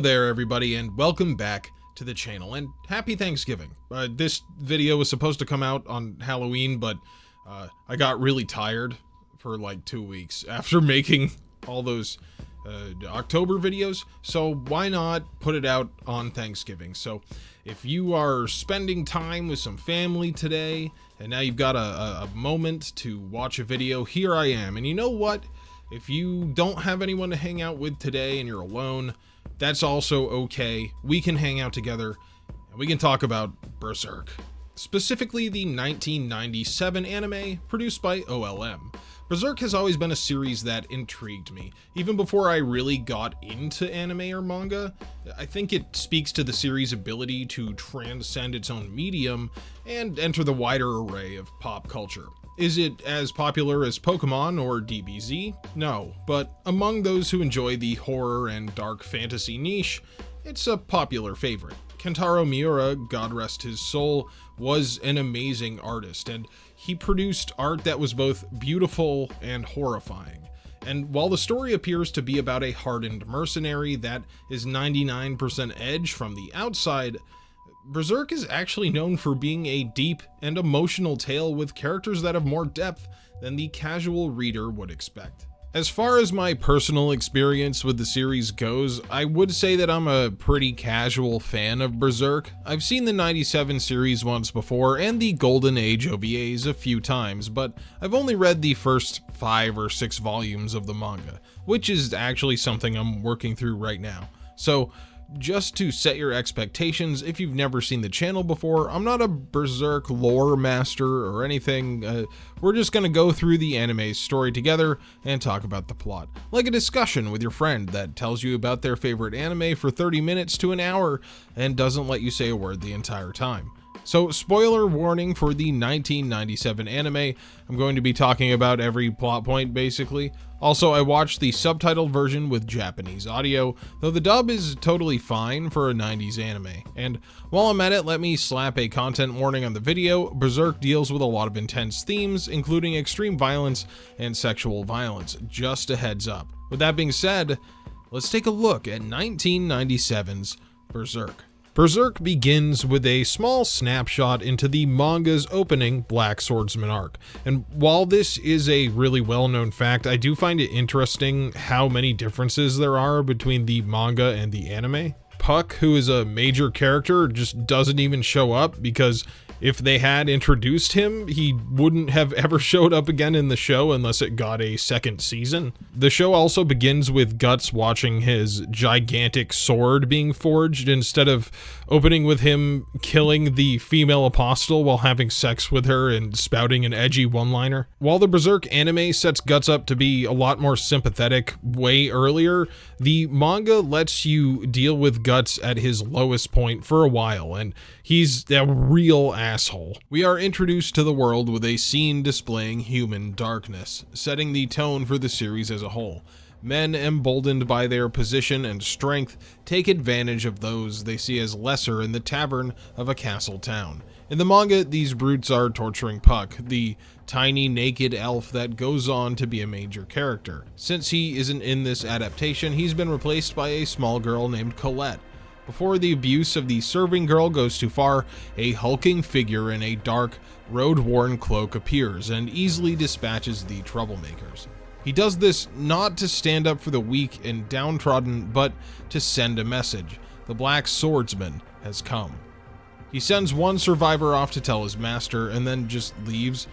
Hello there everybody and welcome back to the channel and happy Thanksgiving. This video was supposed to come out on Halloween, but I got really tired for like 2 weeks after making all those October videos, so why not put it out on Thanksgiving? So if you are spending time with some family today and now you've got a moment to watch a video, here I am. And you know what? If you don't have anyone to hang out with today and you're alone, that's also okay. We can hang out together and we can talk about Berserk. Specifically the 1997 anime produced by OLM. Berserk has always been a series that intrigued me. Even before I really got into anime or manga, I think it speaks to the series' ability to transcend its own medium and enter the wider array of pop culture. Is it as popular as Pokemon or DBZ? No, but among those who enjoy the horror and dark fantasy niche, it's a popular favorite. Kentaro Miura, God rest his soul, was an amazing artist, and he produced art that was both beautiful and horrifying. And while the story appears to be about a hardened mercenary that is 99% edge from the outside, Berserk is actually known for being a deep and emotional tale with characters that have more depth than the casual reader would expect. As far as my personal experience with the series goes, I would say that I'm a pretty casual fan of Berserk. I've seen the 97 series once before and the Golden Age OVAs a few times, but I've only read the first 5 or 6 volumes of the manga, which is actually something I'm working through right now. So, just to set your expectations, if you've never seen the channel before, I'm not a Berserk lore master or anything. We're just gonna go through the anime's story together and talk about the plot. Like a discussion with your friend that tells you about their favorite anime for 30 minutes to an hour and doesn't let you say a word the entire time. So, spoiler warning for the 1997 anime. I'm going to be talking about every plot point, basically. Also, I watched the subtitled version with Japanese audio, though the dub is totally fine for a 90s anime. And while I'm at it, let me slap a content warning on the video. Berserk deals with a lot of intense themes, including extreme violence and sexual violence. Just a heads up. With that being said, let's take a look at 1997's Berserk. Berserk begins with a small snapshot into the manga's opening Black Swordsman arc, and while this is a really well-known fact, I do find it interesting how many differences there are between the manga and the anime. Puck, who is a major character, just doesn't even show up because if they had introduced him, he wouldn't have ever showed up again in the show unless it got a second season. The show also begins with Guts watching his gigantic sword being forged instead of opening with him killing the female apostle while having sex with her and spouting an edgy one-liner. While the Berserk anime sets Guts up to be a lot more sympathetic way earlier, the manga lets you deal with Guts at his lowest point for a while, and he's a real asshole. We are introduced to the world with a scene displaying human darkness, setting the tone for the series as a whole. Men emboldened by their position and strength take advantage of those they see as lesser in the tavern of a castle town. In the manga, these brutes are torturing Puck, the tiny naked elf that goes on to be a major character. Since he isn't in this adaptation, he's been replaced by a small girl named Colette. Before the abuse of the serving girl goes too far, a hulking figure in a dark, road-worn cloak appears and easily dispatches the troublemakers. He does this not to stand up for the weak and downtrodden, but to send a message. The Black Swordsman has come. He sends one survivor off to tell his master and then just leaves.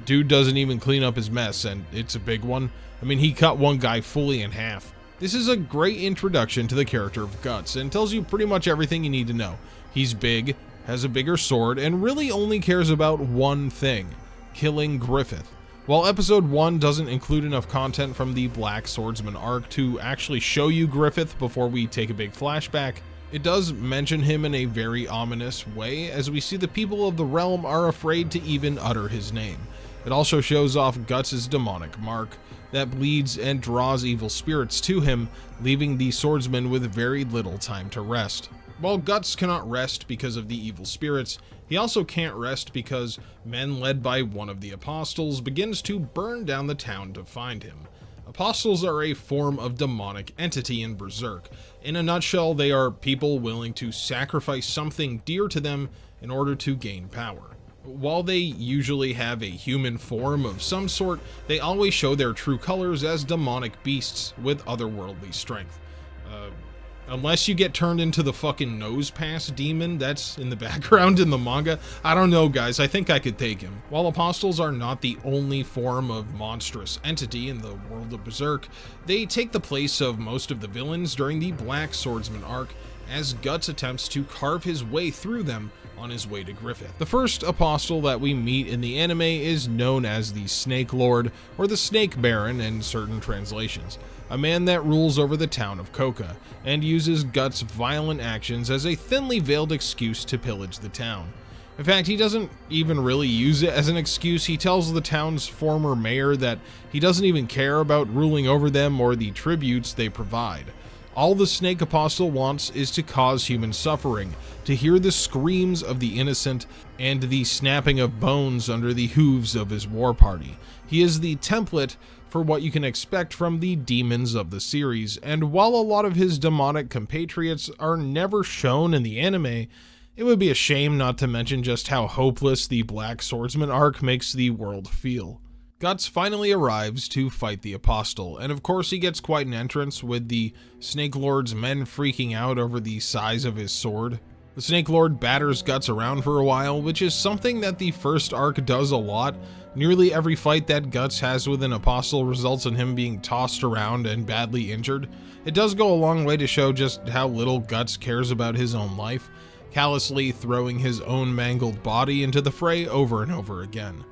Dude doesn't even clean up his mess, and it's a big one. I mean, he cut one guy fully in half. This is a great introduction to the character of Guts and tells you pretty much everything you need to know. He's big, has a bigger sword, and really only cares about one thing: killing Griffith. While episode 1 doesn't include enough content from the Black Swordsman arc to actually show you Griffith before we take a big flashback, it does mention him in a very ominous way, as we see the people of the realm are afraid to even utter his name. It also shows off Guts' demonic mark that bleeds and draws evil spirits to him, leaving the swordsman with very little time to rest. While Guts cannot rest because of the evil spirits, he also can't rest because men led by one of the apostles begins to burn down the town to find him. Apostles are a form of demonic entity in Berserk. In a nutshell, they are people willing to sacrifice something dear to them in order to gain power. While they usually have a human form of some sort, they always show their true colors as demonic beasts with otherworldly strength. Unless you get turned into the fucking nose pass demon that's in the background in the manga. I don't know, guys. I think I could take him. While apostles are not the only form of monstrous entity in the world of Berserk, they take the place of most of the villains during the Black Swordsman arc, as Guts attempts to carve his way through them on his way to Griffith. The first apostle that we meet in the anime is known as the Snake Lord, or the Snake Baron in certain translations, a man that rules over the town of Koka, and uses Guts' violent actions as a thinly veiled excuse to pillage the town. In fact, he doesn't even really use it as an excuse. He tells the town's former mayor that he doesn't even care about ruling over them or the tributes they provide. All the Snake Apostle wants is to cause human suffering, to hear the screams of the innocent and the snapping of bones under the hooves of his war party. He is the template for what you can expect from the demons of the series, and while a lot of his demonic compatriots are never shown in the anime, it would be a shame not to mention just how hopeless the Black Swordsman arc makes the world feel. Guts finally arrives to fight the Apostle, and of course he gets quite an entrance with the Snake Lord's men freaking out over the size of his sword. The Snake Lord batters Guts around for a while, which is something that the first arc does a lot. Nearly every fight that Guts has with an Apostle results in him being tossed around and badly injured. It does go a long way to show just how little Guts cares about his own life, callously throwing his own mangled body into the fray over and over again.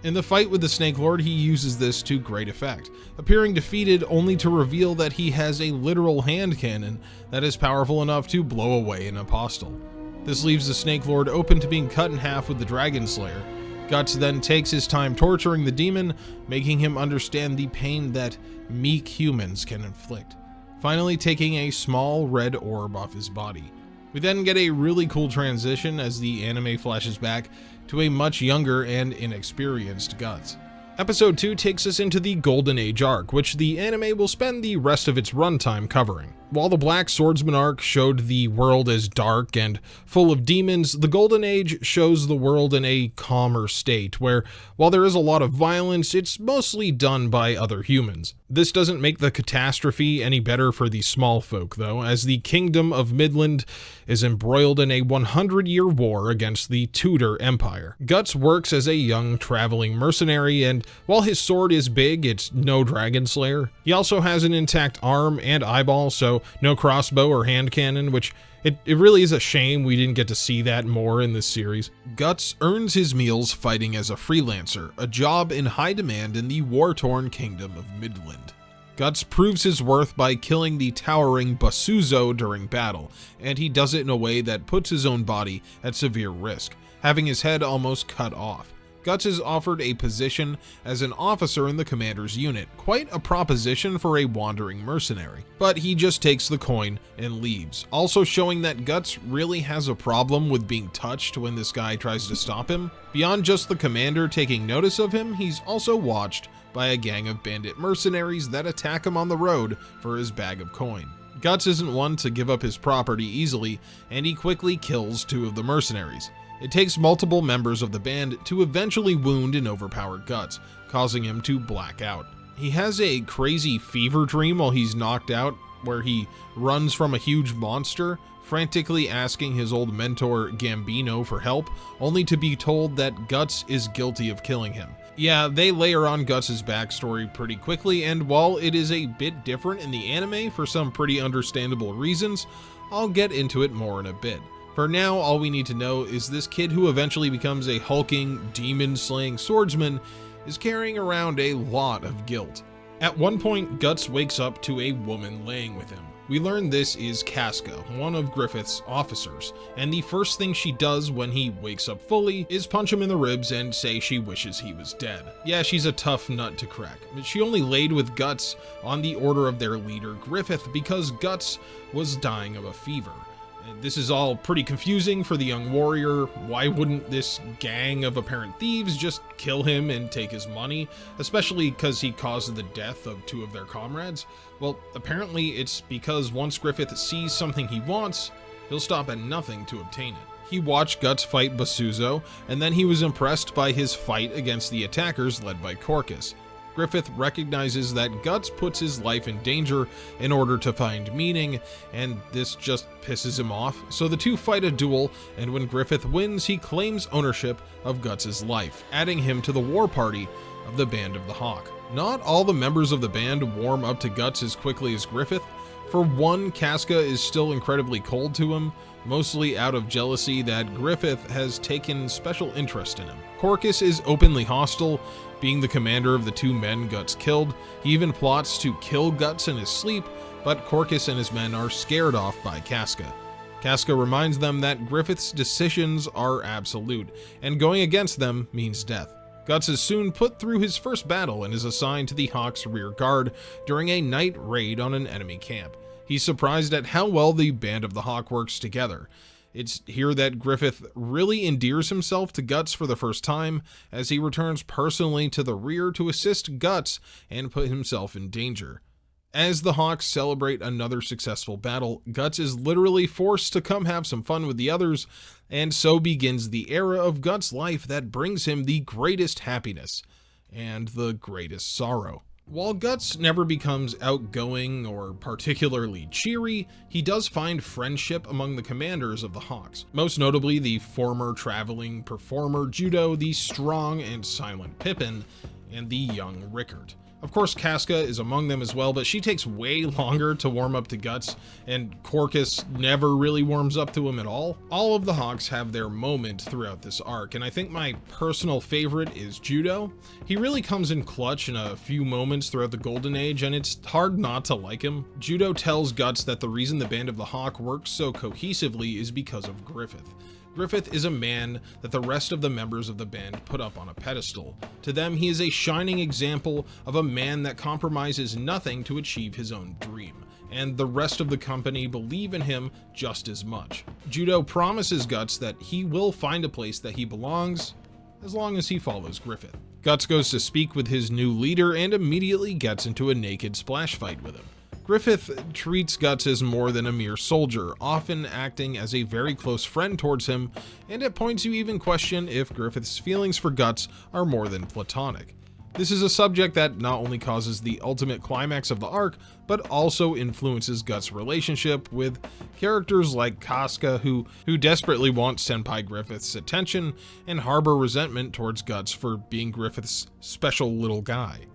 In the fight with the Snake Lord, he uses this to great effect, appearing defeated only to reveal that he has a literal hand cannon that is powerful enough to blow away an Apostle. This leaves the Snake Lord open to being cut in half with the Dragon Slayer. Guts then takes his time torturing the demon, making him understand the pain that meek humans can inflict, finally taking a small red orb off his body. We then get a really cool transition as the anime flashes back to a much younger and inexperienced Guts. Episode 2 takes us into the Golden Age arc, which the anime will spend the rest of its runtime covering. While the Black Swordsman arc showed the world as dark and full of demons, the Golden Age shows the world in a calmer state, where while there is a lot of violence, it's mostly done by other humans. This doesn't make the catastrophe any better for the small folk, though, as the Kingdom of Midland is embroiled in a 100-year war against the Tudor Empire. Guts works as a young traveling mercenary, and while his sword is big, it's no Dragon Slayer. He also has an intact arm and eyeball, so no crossbow or hand cannon, which it really is a shame we didn't get to see that more in this series. Guts earns his meals fighting as a freelancer, a job in high demand in the war-torn Kingdom of Midland. Guts proves his worth by killing the towering Basuzo during battle, and he does it in a way that puts his own body at severe risk, having his head almost cut off. Guts is offered a position as an officer in the commander's unit, quite a proposition for a wandering mercenary, but he just takes the coin and leaves, also showing that Guts really has a problem with being touched when this guy tries to stop him. Beyond just the commander taking notice of him, he's also watched by a gang of bandit mercenaries that attack him on the road for his bag of coin. Guts isn't one to give up his property easily, and he quickly kills 2 of the mercenaries. It takes multiple members of the band to eventually wound and overpower Guts, causing him to black out. He has a crazy fever dream while he's knocked out, where he runs from a huge monster, frantically asking his old mentor Gambino for help, only to be told that Guts is guilty of killing him. Yeah, they layer on Guts' backstory pretty quickly, and while it is a bit different in the anime for some pretty understandable reasons, I'll get into it more in a bit. For now, all we need to know is this kid who eventually becomes a hulking, demon-slaying swordsman is carrying around a lot of guilt. At one point, Guts wakes up to a woman laying with him. We learn this is Casca, one of Griffith's officers, and the first thing she does when he wakes up fully is punch him in the ribs and say she wishes he was dead. Yeah, she's a tough nut to crack, but she only laid with Guts on the order of their leader Griffith because Guts was dying of a fever. This is all pretty confusing for the young warrior. Why wouldn't this gang of apparent thieves just kill him and take his money, especially because he caused the death of 2 of their comrades? Well, apparently it's because once Griffith sees something he wants, he'll stop at nothing to obtain it. He watched Guts fight Basuzo, and then he was impressed by his fight against the attackers led by Corcus. Griffith recognizes that Guts puts his life in danger in order to find meaning, and this just pisses him off, so the 2 fight a duel, and when Griffith wins, he claims ownership of Guts' life, adding him to the war party of the Band of the Hawk. Not all the members of the band warm up to Guts as quickly as Griffith. For one, Casca is still incredibly cold to him, mostly out of jealousy that Griffith has taken special interest in him. Corcus is openly hostile, being the commander of the 2 men Guts killed. He even plots to kill Guts in his sleep, but Corcus and his men are scared off by Casca. Casca reminds them that Griffith's decisions are absolute, and going against them means death. Guts is soon put through his first battle and is assigned to the Hawk's rear guard during a night raid on an enemy camp. He's surprised at how well the Band of the Hawk works together. It's here that Griffith really endears himself to Guts for the first time, as he returns personally to the rear to assist Guts and put himself in danger. As the Hawks celebrate another successful battle, Guts is literally forced to come have some fun with the others, and so begins the era of Guts' life that brings him the greatest happiness and the greatest sorrow. While Guts never becomes outgoing or particularly cheery, he does find friendship among the commanders of the Hawks, most notably the former traveling performer Judo, the strong and silent Pippin, and the young Rickard. Of course, Casca is among them as well, but she takes way longer to warm up to Guts, and Corcus never really warms up to him at all. All of the Hawks have their moment throughout this arc, and I think my personal favorite is Judo. He really comes in clutch in a few moments throughout the Golden Age, and it's hard not to like him. Judo tells Guts that the reason the Band of the Hawk works so cohesively is because of Griffith. Griffith is a man that the rest of the members of the band put up on a pedestal. To them, he is a shining example of a man that compromises nothing to achieve his own dream, and the rest of the company believe in him just as much. Judo promises Guts that he will find a place that he belongs, as long as he follows Griffith. Guts goes to speak with his new leader and immediately gets into a naked splash fight with him. Griffith treats Guts as more than a mere soldier, often acting as a very close friend towards him, and at points you even question if Griffith's feelings for Guts are more than platonic. This is a subject that not only causes the ultimate climax of the arc, but also influences Guts' relationship with characters like Casca, who desperately want Senpai Griffith's attention and harbor resentment towards Guts for being Griffith's special little guy.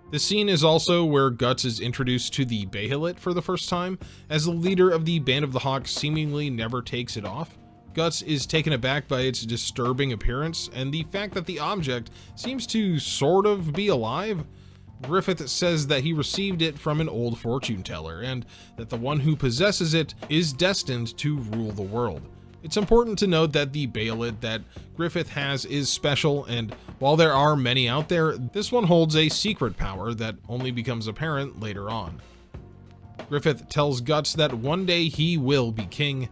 The scene is also where Guts is introduced to the Behelit for the first time, as the leader of the Band of the Hawk seemingly never takes it off. Guts is taken aback by its disturbing appearance and the fact that the object seems to sort of be alive. Griffith says that he received it from an old fortune teller and that the one who possesses it is destined to rule the world. It's important to note that the Behelit that Griffith has is special, and while there are many out there, this one holds a secret power that only becomes apparent later on. Griffith tells Guts that one day he will be king,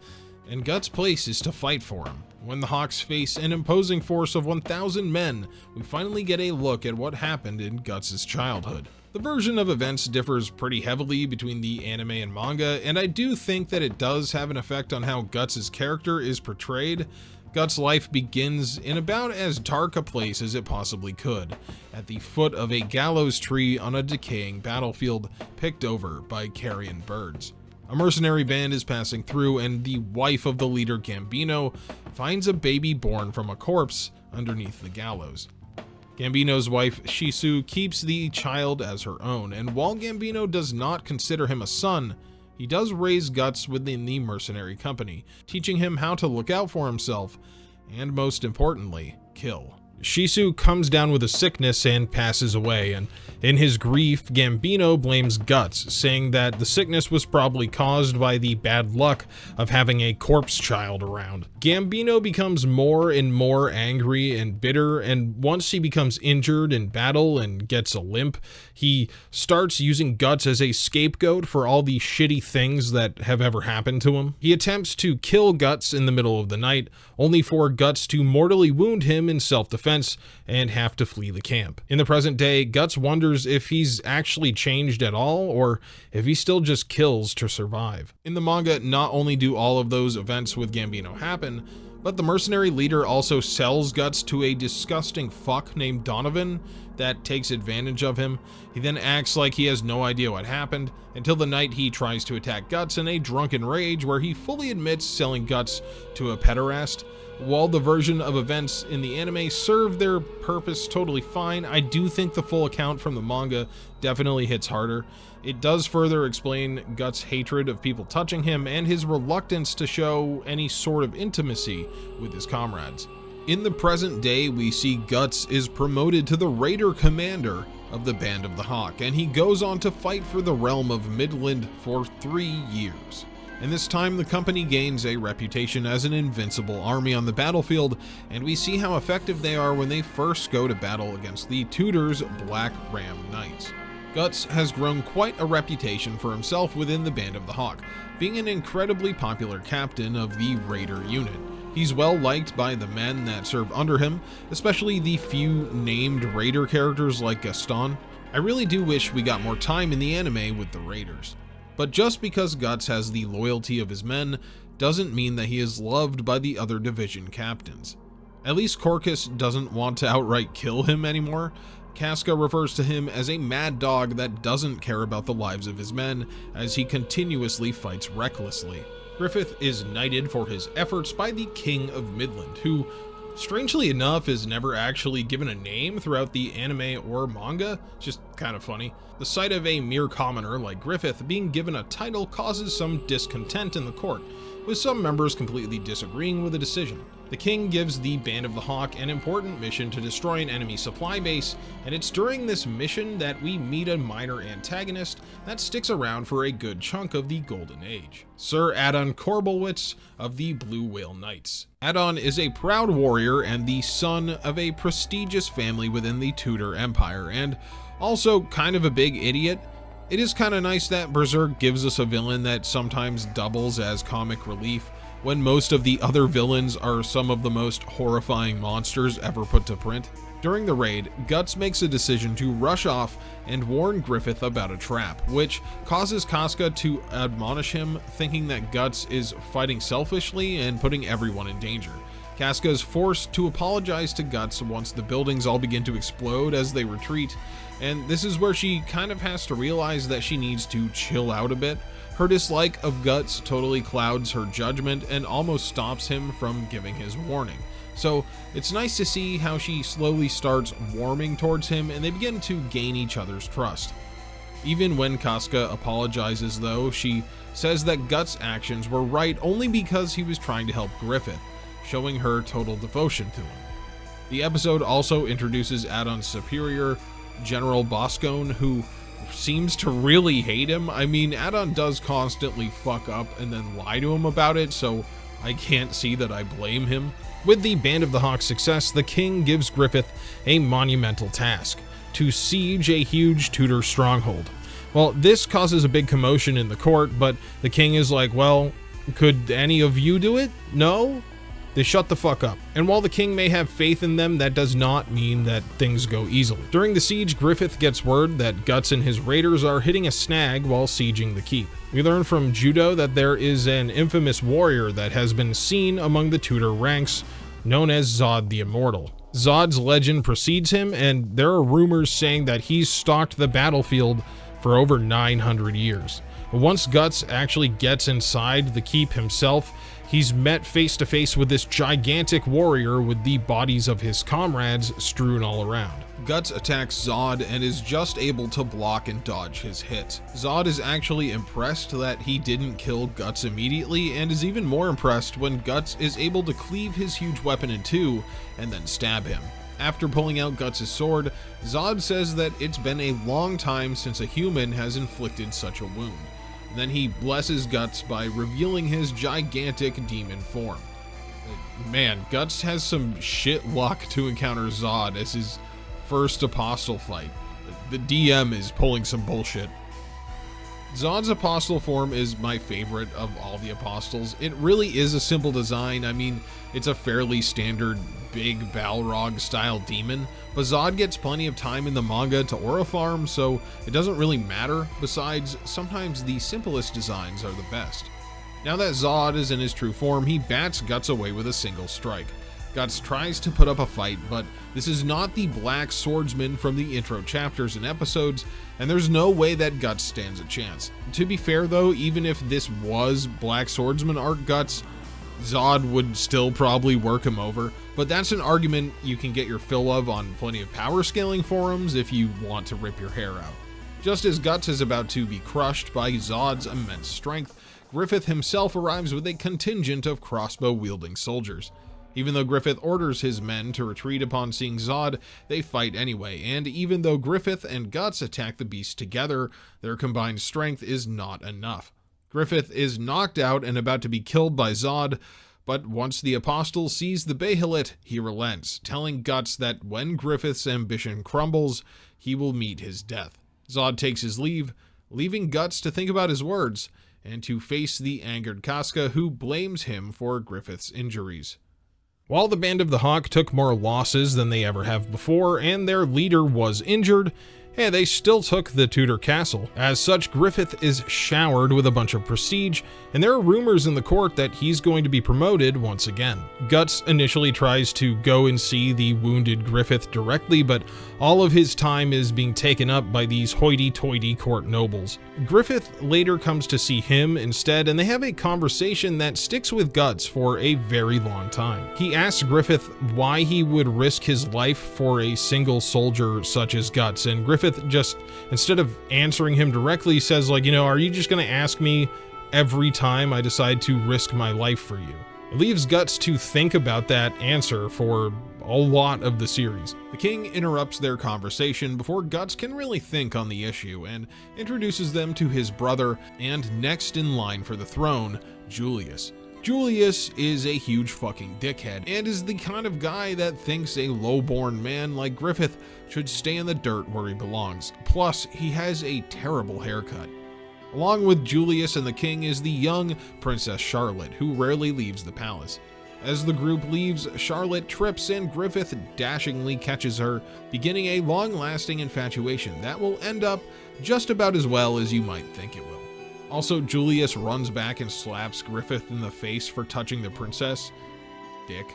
and Guts' place is to fight for him. When the Hawks face an imposing force of 1,000 men, we finally get a look at what happened in Guts' childhood. The version of events differs pretty heavily between the anime and manga, and I do think that it does have an effect on how Guts' character is portrayed. Guts' life begins in about as dark a place as it possibly could, at the foot of a gallows tree on a decaying battlefield picked over by carrion birds. A mercenary band is passing through, and the wife of the leader, Gambino, finds a baby born from a corpse underneath the gallows. Gambino's wife, Shisu, keeps the child as her own, and while Gambino does not consider him a son, he does raise Guts within the mercenary company, teaching him how to look out for himself, and most importantly, kill. Shisu comes down with a sickness and passes away, and in his grief, Gambino blames Guts, saying that the sickness was probably caused by the bad luck of having a corpse child around. Gambino becomes more and more angry and bitter, and once he becomes injured in battle and gets a limp, he starts using Guts as a scapegoat for all the shitty things that have ever happened to him. He attempts to kill Guts in the middle of the night, only for Guts to mortally wound him in self-defense and have to flee the camp. In the present day, Guts wonders if he's actually changed at all, or if he still just kills to survive. In the manga, not only do all of those events with Gambino happen, but the mercenary leader also sells Guts to a disgusting fuck named Donovan that takes advantage of him. He then acts like he has no idea what happened, until the night he tries to attack Guts in a drunken rage where he fully admits selling Guts to a pederast. While the version of events in the anime served their purpose totally fine, I do think the full account from the manga definitely hits harder. It does further explain Guts' hatred of people touching him and his reluctance to show any sort of intimacy with his comrades. In the present day, we see Guts is promoted to the Raider Commander of the Band of the Hawk, and he goes on to fight for the realm of Midland for 3 years. And this time, the company gains a reputation as an invincible army on the battlefield, and we see how effective they are when they first go to battle against the Tudor's Black Ram Knights. Guts has grown quite a reputation for himself within the Band of the Hawk, being an incredibly popular captain of the Raider unit. He's well liked by the men that serve under him, especially the few named Raider characters like Gaston. I really do wish we got more time in the anime with the Raiders. But just because Guts has the loyalty of his men doesn't mean that he is loved by the other division captains. At least Corcus doesn't want to outright kill him anymore. Casca refers to him as a mad dog that doesn't care about the lives of his men, as he continuously fights recklessly. Griffith is knighted for his efforts by the King of Midland, who, strangely enough, is never actually given a name throughout the anime or manga. It's just kind of funny. The sight of a mere commoner like Griffith being given a title causes some discontent in the court, with some members completely disagreeing with the decision. The king gives the Band of the Hawk an important mission to destroy an enemy supply base, and it's during this mission that we meet a minor antagonist that sticks around for a good chunk of the Golden Age, Sir Adon Korbelwitz of the Blue Whale Knights. Adon is a proud warrior and the son of a prestigious family within the Tudor Empire, and also kind of a big idiot. It is kind of nice that Berserk gives us a villain that sometimes doubles as comic relief, when most of the other villains are some of the most horrifying monsters ever put to print. During the raid, Guts makes a decision to rush off and warn Griffith about a trap, which causes Casca to admonish him, thinking that Guts is fighting selfishly and putting everyone in danger. Casca is forced to apologize to Guts once the buildings all begin to explode as they retreat, and this is where she kind of has to realize that she needs to chill out a bit. Her dislike of Guts totally clouds her judgment and almost stops him from giving his warning. So it's nice to see how she slowly starts warming towards him and they begin to gain each other's trust. Even when Casca apologizes though, she says that Guts' actions were right only because he was trying to help Griffith, showing her total devotion to him. The episode also introduces Adon's superior, General Boscone, who seems to really hate him. I mean, Adon does constantly fuck up and then lie to him about it, so I can't see that I blame him. With the Band of the Hawk's success, the king gives Griffith a monumental task: to siege a huge Tudor stronghold. Well, this causes a big commotion in the court, but the king is like, well, could any of you do it? No? They shut the fuck up. And while the king may have faith in them, that does not mean that things go easily. During the siege, Griffith gets word that Guts and his raiders are hitting a snag while sieging the keep. We learn from Judo that there is an infamous warrior that has been seen among the Tudor ranks, known as Zod the Immortal. Zod's legend precedes him, and there are rumors saying that he's stalked the battlefield for over 900 years. But once Guts actually gets inside the keep himself, he's met face to face with this gigantic warrior with the bodies of his comrades strewn all around. Guts attacks Zod and is just able to block and dodge his hits. Zod is actually impressed that he didn't kill Guts immediately, and is even more impressed when Guts is able to cleave his huge weapon in two and then stab him. After pulling out Guts' sword, Zod says that it's been a long time since a human has inflicted such a wound. Then he blesses Guts by revealing his gigantic demon form. Man, Guts has some shit luck to encounter Zod as his first apostle fight. The DM is pulling some bullshit. Zod's apostle form is my favorite of all the apostles. It really is a simple design. I mean, it's a fairly standard big Balrog style demon, but Zod gets plenty of time in the manga to aura farm, so it doesn't really matter. Besides, sometimes the simplest designs are the best. Now that Zod is in his true form, he bats Guts away with a single strike. Guts tries to put up a fight, but this is not the black swordsman from the intro chapters and episodes, and there's no way that Guts stands a chance. To be fair though, even if this was black swordsman arc Guts, Zod would still probably work him over, but that's an argument you can get your fill of on plenty of power scaling forums if you want to rip your hair out. Just as Guts is about to be crushed by Zod's immense strength, Griffith himself arrives with a contingent of crossbow-wielding soldiers. Even though Griffith orders his men to retreat upon seeing Zod, they fight anyway, and even though Griffith and Guts attack the beast together, their combined strength is not enough. Griffith is knocked out and about to be killed by Zod, but once the Apostle sees the Bahamut, he relents, telling Guts that when Griffith's ambition crumbles, he will meet his death. Zod takes his leave, leaving Guts to think about his words, and to face the angered Casca, who blames him for Griffith's injuries. While the Band of the Hawk took more losses than they ever have before, and their leader was injured, they still took the Tudor castle. As such, Griffith is showered with a bunch of prestige, and there are rumors in the court that he's going to be promoted once again. Guts initially tries to go and see the wounded Griffith directly, but all of his time is being taken up by these hoity-toity court nobles. Griffith later comes to see him instead, and they have a conversation that sticks with Guts for a very long time. He asks Griffith why he would risk his life for a single soldier such as Guts, and Griffith just, instead of answering him directly, says like, are you just gonna ask me every time I decide to risk my life for you? It leaves Guts to think about that answer for a lot of the series. The king interrupts their conversation before Guts can really think on the issue and introduces them to his brother and next in line for the throne, Julius. Julius is a huge fucking dickhead and is the kind of guy that thinks a low-born man like Griffith should stay in the dirt where he belongs. Plus, he has a terrible haircut. Along with Julius and the king is the young Princess Charlotte, who rarely leaves the palace. As the group leaves, Charlotte trips and Griffith dashingly catches her, beginning a long-lasting infatuation that will end up just about as well as you might think it will. Also, Julius runs back and slaps Griffith in the face for touching the princess. Dick.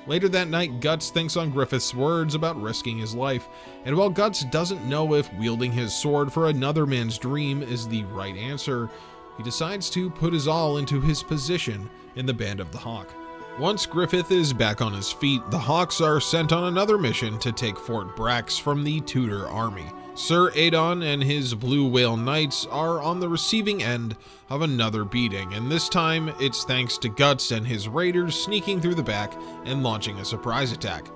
Later that night, Guts thinks on Griffith's words about risking his life, and while Guts doesn't know if wielding his sword for another man's dream is the right answer, he decides to put his all into his position in the Band of the Hawk. Once Griffith is back on his feet, the Hawks are sent on another mission to take Fort Brax from the Tudor army. Sir Adon and his Blue Whale Knights are on the receiving end of another beating, and this time it's thanks to Guts and his raiders sneaking through the back and launching a surprise attack.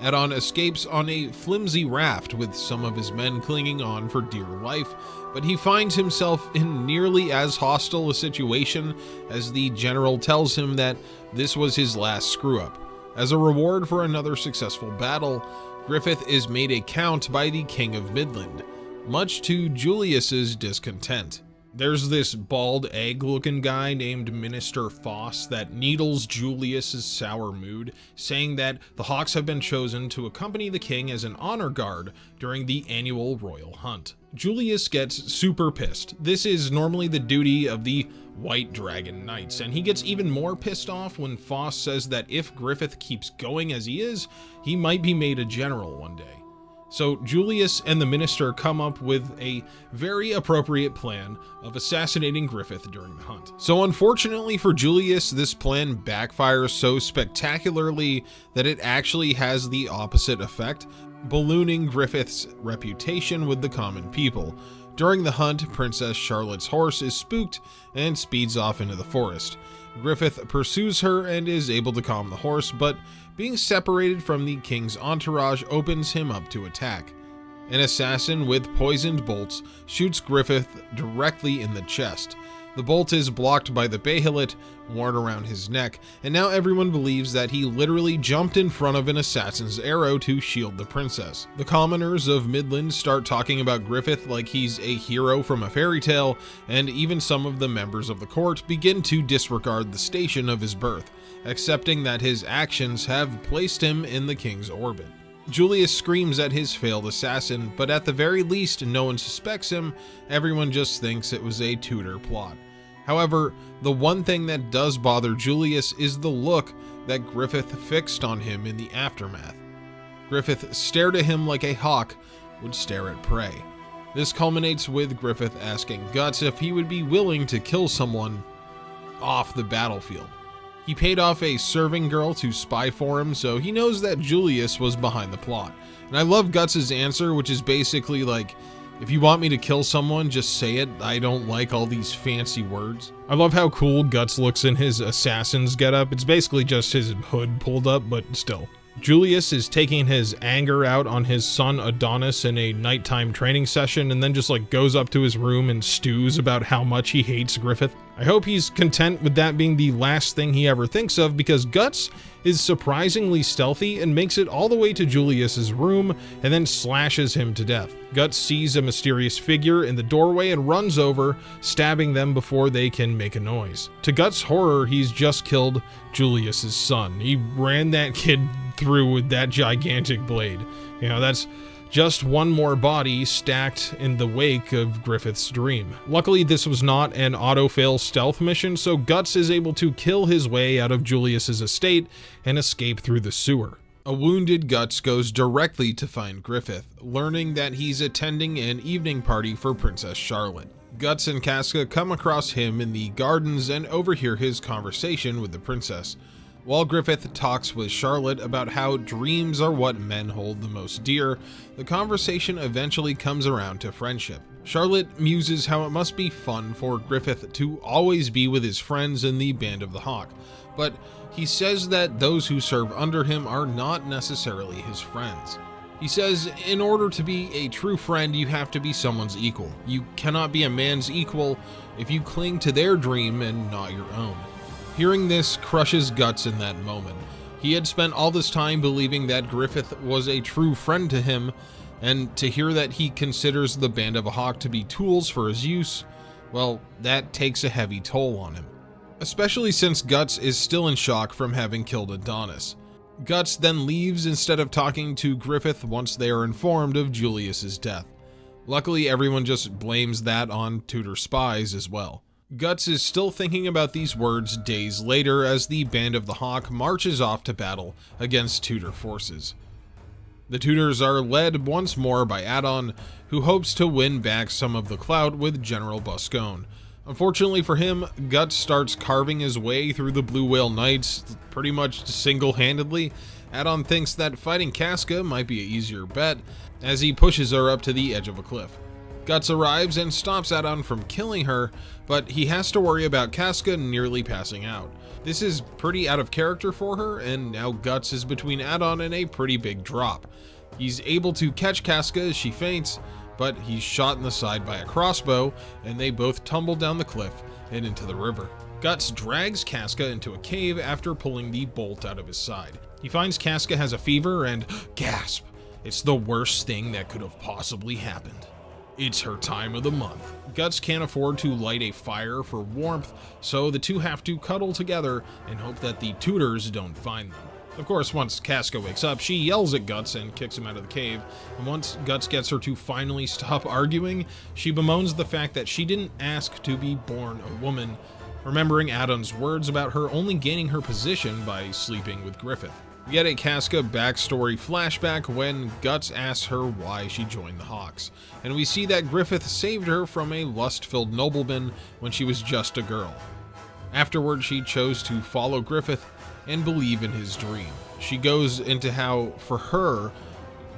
Adon escapes on a flimsy raft with some of his men clinging on for dear life, but he finds himself in nearly as hostile a situation as the general tells him that this was his last screw-up. As a reward for another successful battle, Griffith is made a count by the King of Midland, much to Julius's discontent. There's this bald egg-looking guy named Minister Foss that needles Julius's sour mood, saying that the Hawks have been chosen to accompany the king as an honor guard during the annual royal hunt. Julius gets super pissed. This is normally the duty of the White Dragon Knights, and he gets even more pissed off when Foss says that if Griffith keeps going as he is, he might be made a general one day. So Julius and the minister come up with a very appropriate plan of assassinating Griffith during the hunt. So unfortunately for Julius, this plan backfires so spectacularly that it actually has the opposite effect, ballooning Griffith's reputation with the common people, During the hunt, Princess Charlotte's horse is spooked and speeds off into the forest. Griffith pursues her and is able to calm the horse, but being separated from the king's entourage opens him up to attack. An assassin with poisoned bolts shoots Griffith directly in the chest. The bolt is blocked by the bahelit worn around his neck, and now everyone believes that he literally jumped in front of an assassin's arrow to shield the princess. The commoners of Midland start talking about Griffith like he's a hero from a fairy tale, and even some of the members of the court begin to disregard the station of his birth, accepting that his actions have placed him in the king's orbit. Julius screams at his failed assassin, but at the very least, no one suspects him. Everyone just thinks it was a Tudor plot. However, the one thing that does bother Julius is the look that Griffith fixed on him in the aftermath. Griffith stared at him like a hawk would stare at prey. This culminates with Griffith asking Guts if he would be willing to kill someone off the battlefield. He paid off a serving girl to spy for him, so he knows that Julius was behind the plot. And I love Guts' answer, which is basically like, if you want me to kill someone, just say it. I don't like all these fancy words. I love how cool Guts looks in his assassin's getup. It's basically just his hood pulled up, but still. Julius is taking his anger out on his son Adonis in a nighttime training session, and then just like goes up to his room and stews about how much he hates Griffith. I hope he's content with that being the last thing he ever thinks of, because Guts is surprisingly stealthy and makes it all the way to Julius's room and then slashes him to death. Guts sees a mysterious figure in the doorway and runs over, stabbing them before they can make a noise. To Guts' horror, he's just killed Julius's son. He ran that kid through with that gigantic blade. You know, that's just one more body stacked in the wake of Griffith's dream. Luckily, this was not an auto-fail stealth mission, so Guts is able to kill his way out of Julius's estate and escape through the sewer. A wounded Guts goes directly to find Griffith, learning that he's attending an evening party for Princess Charlotte. Guts and Casca come across him in the gardens and overhear his conversation with the princess. While Griffith talks with Charlotte about how dreams are what men hold the most dear, the conversation eventually comes around to friendship. Charlotte muses how it must be fun for Griffith to always be with his friends in the Band of the Hawk, but he says that those who serve under him are not necessarily his friends. He says, in order to be a true friend, you have to be someone's equal. You cannot be a man's equal if you cling to their dream and not your own. Hearing this crushes Guts in that moment. He had spent all this time believing that Griffith was a true friend to him, and to hear that he considers the Band of a Hawk to be tools for his use, well, that takes a heavy toll on him. Especially since Guts is still in shock from having killed Adonis. Guts then leaves instead of talking to Griffith once they are informed of Julius's death. Luckily, everyone just blames that on Tudor spies as well. Guts is still thinking about these words days later as the Band of the Hawk marches off to battle against Tudor forces. The Tudors are led once more by Adon, who hopes to win back some of the clout with General Buscone. Unfortunately for him, Guts starts carving his way through the Blue Whale Knights pretty much single-handedly. Adon thinks that fighting Casca might be an easier bet as he pushes her up to the edge of a cliff. Guts arrives and stops Adon from killing her, but he has to worry about Casca nearly passing out. This is pretty out of character for her, and now Guts is between Adon and a pretty big drop. He's able to catch Casca as she faints, but he's shot in the side by a crossbow, and they both tumble down the cliff and into the river. Guts drags Casca into a cave after pulling the bolt out of his side. He finds Casca has a fever and gasp! It's the worst thing that could have possibly happened. It's her time of the month. Guts can't afford to light a fire for warmth, so the two have to cuddle together and hope that the Tudors don't find them. Of course, once Casca wakes up, she yells at Guts and kicks him out of the cave, and once Guts gets her to finally stop arguing, she bemoans the fact that she didn't ask to be born a woman, remembering Adon's words about her only gaining her position by sleeping with Griffith. We get a Casca backstory flashback when Guts asks her why she joined the Hawks, and we see that Griffith saved her from a lust-filled nobleman when she was just a girl. Afterward, she chose to follow Griffith and believe in his dream. She goes into how, for her,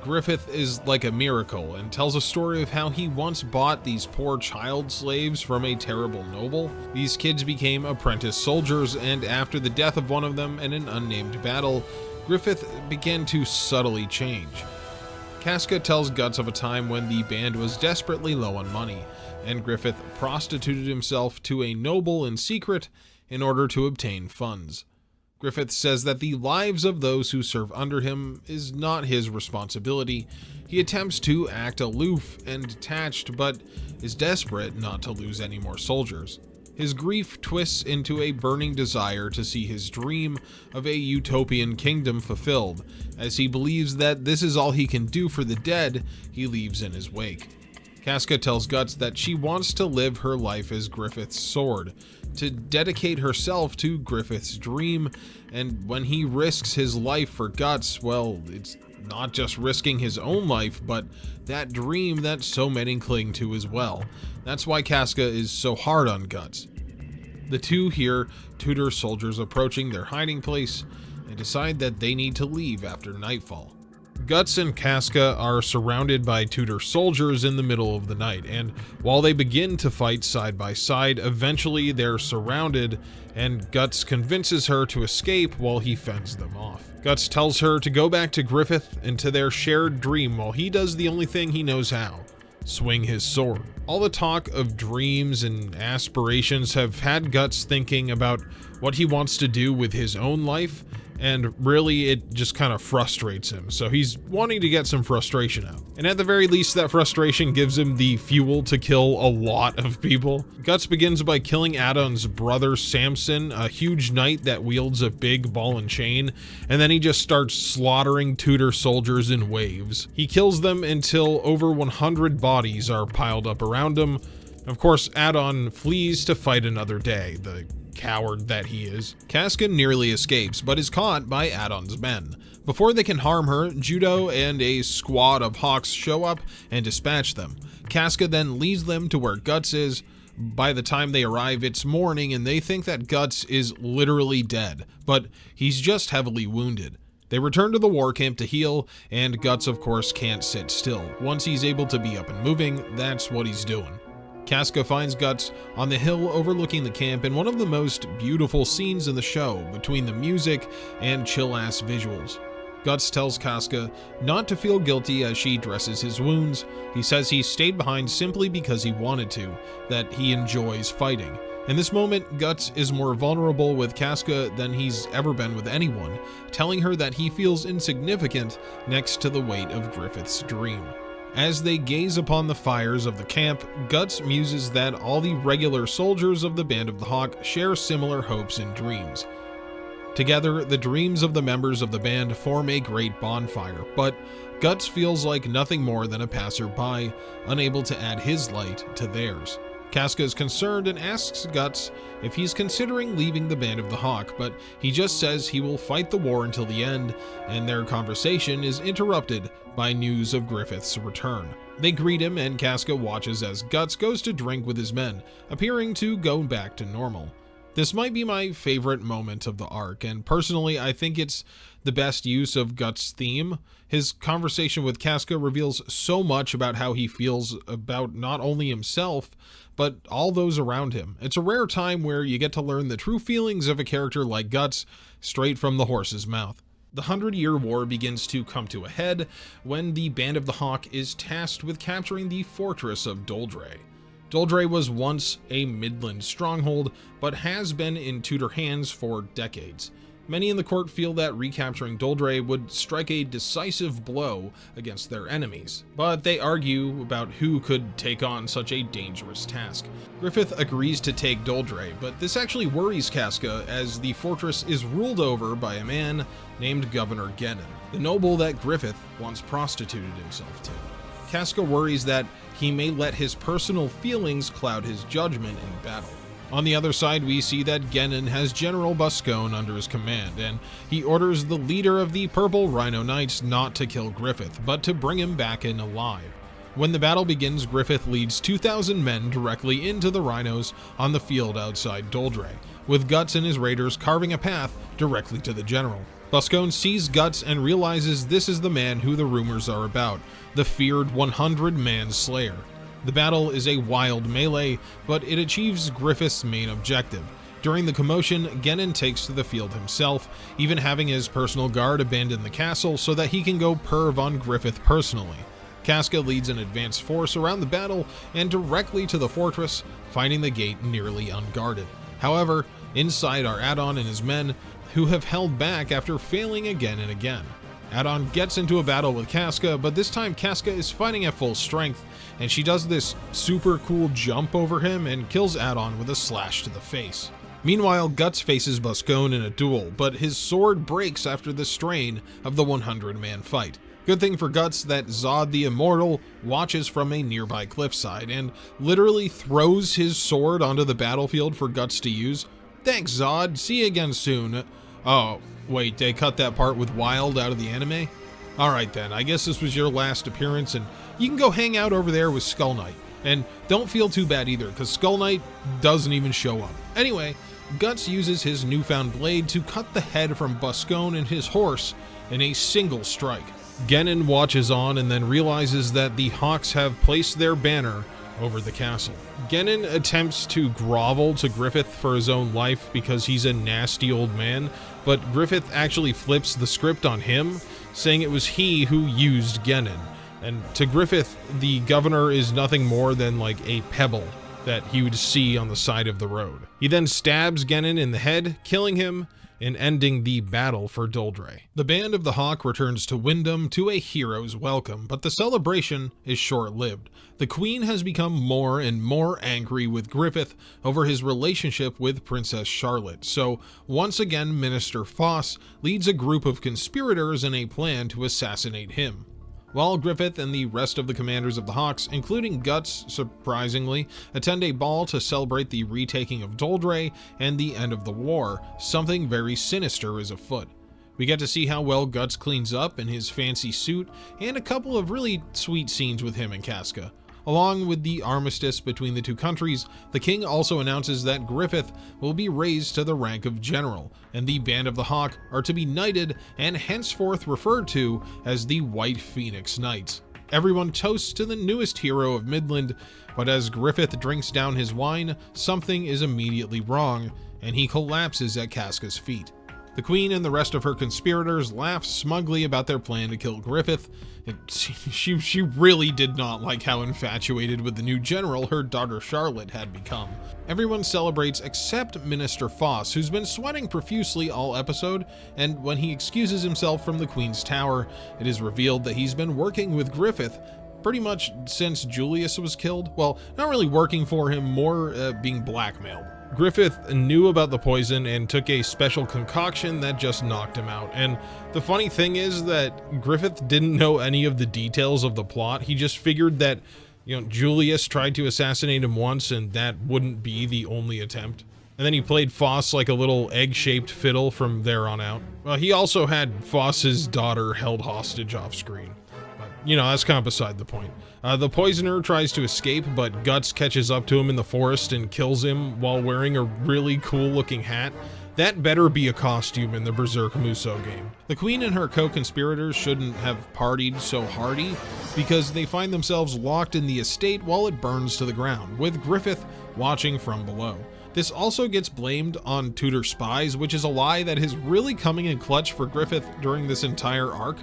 Griffith is like a miracle and tells a story of how he once bought these poor child slaves from a terrible noble. These kids became apprentice soldiers, and after the death of one of them in an unnamed battle, Griffith began to subtly change. Casca tells Guts of a time when the band was desperately low on money, and Griffith prostituted himself to a noble in secret in order to obtain funds. Griffith says that the lives of those who serve under him is not his responsibility. He attempts to act aloof and detached, but is desperate not to lose any more soldiers. His grief twists into a burning desire to see his dream of a utopian kingdom fulfilled, as he believes that this is all he can do for the dead he leaves in his wake. Casca tells Guts that she wants to live her life as Griffith's sword, to dedicate herself to Griffith's dream, and when he risks his life for Guts, well, it's not just risking his own life, but that dream that so many cling to as well. That's why Casca is so hard on Guts. The two hear Tudor soldiers approaching their hiding place and decide that they need to leave after nightfall. Guts and Casca are surrounded by Tudor soldiers in the middle of the night, and while they begin to fight side by side, eventually they're surrounded, and Guts convinces her to escape while he fends them off. Guts tells her to go back to Griffith and to their shared dream while he does the only thing he knows how: swing his sword. All the talk of dreams and aspirations have had Guts thinking about what he wants to do with his own life, and really it just kind of frustrates him, so he's wanting to get some frustration out. And at the very least, that frustration gives him the fuel to kill a lot of people. Guts begins by killing Adon's brother Samson, a huge knight that wields a big ball and chain, and then he just starts slaughtering Tudor soldiers in waves. He kills them until over 100 bodies are piled up around him. Of course, Adon flees to fight another day, the coward that he is. Casca nearly escapes, but is caught by Adon's men. Before they can harm her, Judo and a squad of hawks show up and dispatch them. Casca then leads them to where Guts is. By the time they arrive, it's morning, and they think that Guts is literally dead, but he's just heavily wounded. They return to the war camp to heal, and Guts, of course, can't sit still. Once he's able to be up and moving, that's what he's doing. Casca finds Guts on the hill overlooking the camp in one of the most beautiful scenes in the show, between the music and chill-ass visuals. Guts tells Casca not to feel guilty as she dresses his wounds. He says he stayed behind simply because he wanted to, that he enjoys fighting. In this moment, Guts is more vulnerable with Casca than he's ever been with anyone, telling her that he feels insignificant next to the weight of Griffith's dream. As they gaze upon the fires of the camp, Guts muses that all the regular soldiers of the Band of the Hawk share similar hopes and dreams. Together, the dreams of the members of the band form a great bonfire, but Guts feels like nothing more than a passerby, unable to add his light to theirs. Casca is concerned and asks Guts if he's considering leaving the Band of the Hawk, but he just says he will fight the war until the end, and their conversation is interrupted by news of Griffith's return. They greet him, and Casca watches as Guts goes to drink with his men, appearing to go back to normal. This might be my favorite moment of the arc, and personally I think it's the best use of Guts' theme. His conversation with Casca reveals so much about how he feels about not only himself, but all those around him. It's a rare time where you get to learn the true feelings of a character like Guts straight from the horse's mouth. The 100-Year War begins to come to a head when the Band of the Hawk is tasked with capturing the fortress of Doldrey. Doldrey was once a Midland stronghold, but has been in Tudor hands for decades. Many in the court feel that recapturing Doldrey would strike a decisive blow against their enemies, but they argue about who could take on such a dangerous task. Griffith agrees to take Doldrey, but this actually worries Casca as the fortress is ruled over by a man named Governor Gennon, the noble that Griffith once prostituted himself to. Casca worries that he may let his personal feelings cloud his judgment in battle. On the other side, we see that Gennon has General Buscone under his command, and he orders the leader of the Purple Rhino Knights not to kill Griffith, but to bring him back in alive. When the battle begins, Griffith leads 2,000 men directly into the rhinos on the field outside Doldre, with Guts and his raiders carving a path directly to the general. Boscone sees Guts and realizes this is the man who the rumors are about, the feared 100-man slayer. The battle is a wild melee, but it achieves Griffith's main objective. During the commotion, Genin takes to the field himself, even having his personal guard abandon the castle so that he can go perv on Griffith personally. Casca leads an advanced force around the battle and directly to the fortress, finding the gate nearly unguarded. However, inside are Adon and his men, who have held back after failing again and again. Adon gets into a battle with Casca, but this time Casca is fighting at full strength, and she does this super cool jump over him and kills Adon with a slash to the face. Meanwhile, Guts faces Boscone in a duel, but his sword breaks after the strain of the 100-man fight. Good thing for Guts that Zod the Immortal watches from a nearby cliffside and literally throws his sword onto the battlefield for Guts to use. Thanks, Zod. See you again soon. Oh, wait, they cut that part with Wild out of the anime? Alright then, I guess this was your last appearance, and you can go hang out over there with Skull Knight. And don't feel too bad either, because Skull Knight doesn't even show up. Anyway, Guts uses his newfound blade to cut the head from Boscone and his horse in a single strike. Genin watches on and then realizes that the Hawks have placed their banner over the castle. Genin attempts to grovel to Griffith for his own life because he's a nasty old man, but Griffith actually flips the script on him, saying it was he who used Genin. And to Griffith, the governor is nothing more than like a pebble that he would see on the side of the road. He then stabs Genin in the head, killing him and ending the battle for Doldre. The Band of the Hawk returns to Wyndham to a hero's welcome, but the celebration is short-lived. The Queen has become more and more angry with Griffith over his relationship with Princess Charlotte, so once again Minister Foss leads a group of conspirators in a plan to assassinate him. While Griffith and the rest of the commanders of the Hawks, including Guts, surprisingly, attend a ball to celebrate the retaking of Doldre and the end of the war, something very sinister is afoot. We get to see how well Guts cleans up in his fancy suit, and a couple of really sweet scenes with him and Casca. Along with the armistice between the two countries, the king also announces that Griffith will be raised to the rank of general, and the Band of the Hawk are to be knighted and henceforth referred to as the White Phoenix Knights. Everyone toasts to the newest hero of Midland, but as Griffith drinks down his wine, something is immediately wrong, and he collapses at Casca's feet. The Queen and the rest of her conspirators laugh smugly about their plan to kill Griffith. She really did not like how infatuated with the new general her daughter Charlotte had become. Everyone celebrates except Minister Foss, who's been sweating profusely all episode, and when he excuses himself from the Queen's tower, it is revealed that he's been working with Griffith pretty much since Julius was killed. Well, not really working for him, more being blackmailed. Griffith knew about the poison and took a special concoction that just knocked him out. And the funny thing is that Griffith didn't know any of the details of the plot. He just figured that, Julius tried to assassinate him once and that wouldn't be the only attempt. And then he played Foss like a little egg-shaped fiddle from there on out. Well, he also had Foss's daughter held hostage off screen. That's kind of beside the point. The poisoner tries to escape, but Guts catches up to him in the forest and kills him while wearing a really cool looking hat. That better be a costume in the Berserk Muso game. The Queen and her co-conspirators shouldn't have partied so hardy because they find themselves locked in the estate while it burns to the ground, with Griffith watching from below. This also gets blamed on Tudor spies, which is a lie that is really coming in clutch for Griffith during this entire arc.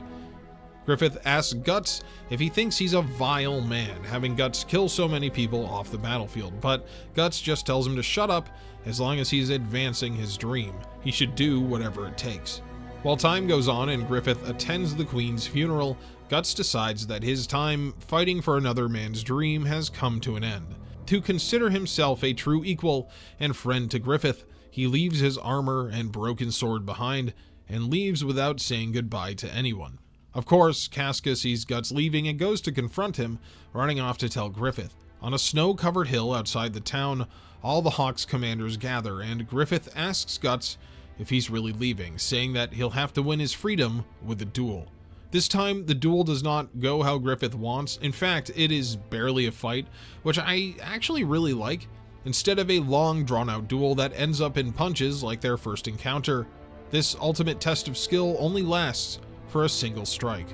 Griffith asks Guts if he thinks he's a vile man, having Guts kill so many people off the battlefield, but Guts just tells him to shut up as long as he's advancing his dream. He should do whatever it takes. While time goes on and Griffith attends the Queen's funeral, Guts decides that his time fighting for another man's dream has come to an end. To consider himself a true equal and friend to Griffith, he leaves his armor and broken sword behind and leaves without saying goodbye to anyone. Of course, Casca sees Guts leaving and goes to confront him, running off to tell Griffith. On a snow-covered hill outside the town, all the Hawks commanders gather, and Griffith asks Guts if he's really leaving, saying that he'll have to win his freedom with a duel. This time, the duel does not go how Griffith wants. In fact, it is barely a fight, which I actually really like. Instead of a long, drawn-out duel that ends up in punches like their first encounter, this ultimate test of skill only lasts for a single strike.